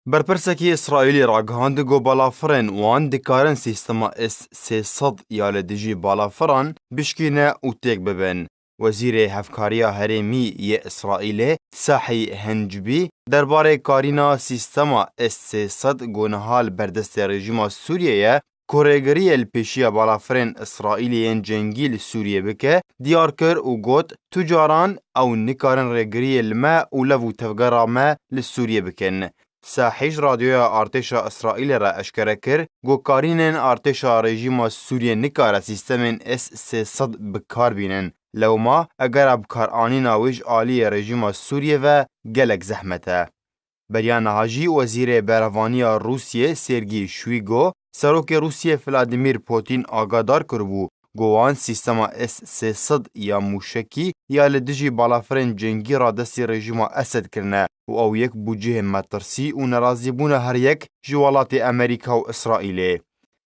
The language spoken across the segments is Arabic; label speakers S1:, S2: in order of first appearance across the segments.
S1: برپرسکی اسرائیلی را گهاند گو بالافرین وان دکارن سیستما S-300 یا لدیجی بالافران بشکینه او تک ببن. وزیر هفکاریا هرمی ی اسرائیل ساحی هنجبی درباره کارینا سیستما S-300 گونهال بردست رژیم سوریه کورگری الپیشیا بالافرین اسرائیلیین جنگی لسوریه بکه دیار کر و گوت تجاران او نکارن رگری الما و لفو تفگرا ما لسوریه بکن. ساحیج رادیویا ارتشا اسرائیل را اشکره کر گو کارینن ارتشا رژیم سوریه نکاره سیستمن S-300 بکار بینن. لو ما اگر ابکار آنین آویج آلی رژیم سوریه و گلک زحمته. بریان هاجی وزیر بهره‌وانی روسیه سرگی شویگو سروک روسیه ولادیمیر پوتین آگادار کربو گوان سیستما S-300 یا موشکی یا لدیجی بالافرین جنگی را دستی رژیم اسد کرنه و او یک بوجه مترسی و نرازی بونه هر یک جوالات امریکا و اسرائیل.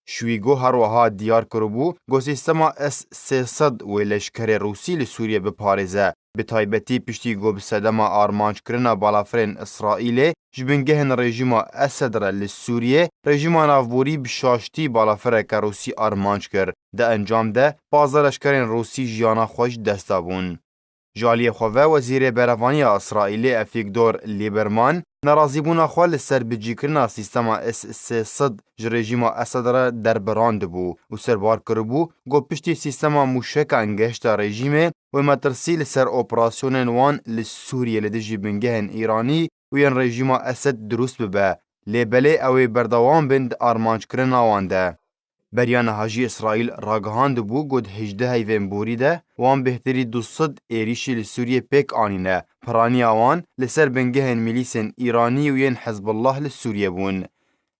S1: شویگو هر وها دیار کربو گو سیستما S-300 و لشکر روسی لسوریه بپارزه. به تایبەتی پشتی گو بسەدەما ئارمانجکردنا بالافرین اسرائیل جبنگهن رژیما اسد را لسوریه رژیما نافبوری بشاشتی بالافرک روسی ئارمانج کرد. ده انجام ده پازده لشکرین روسی جیانا خوش دستابون. جالی خواه وزیر بهره‌وانی اسرائیل افیگدور لیبرمان نرازیبونا خواه لسر بجیکرنا سیستما S-300 رژیما اسد را دربراند بو و سربار کربو گو پشتی سیستما موشک انگشتا رژیمه و مترسی لسر اپراسیونن وان لسوریه لدجی بنگهن ایرانی و ین رژیما اسد دروست ببه لیبله اوی بردوان بند آرمانج کرنا وانده. بریان هاجی اسرائیل راگهاند بو گود 18 هیوین بوری ده وان بهتری 200 ایریشی لسوریه پیک آنینه پرانی آوان لسر بنگهن میلیسن ایرانی و ین حزب الله لسوریه بون.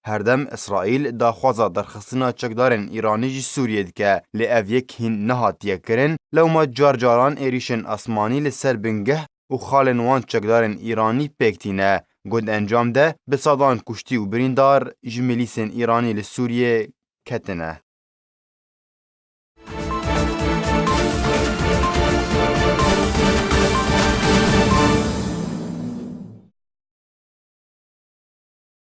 S1: هر دم اسرائیل داخوازا درخستنا چکدارن ایرانی جی سوریه دکه لی اویک هین نهاتیه کرن لو ما جاران ایریشن اسمانی لسر بنگه و خالن وان چکدارن ایرانی پیکتینه. گود انجام ده بسادان کشتی و بریندار جمیلیسن ایرانی لسوریه کتنه.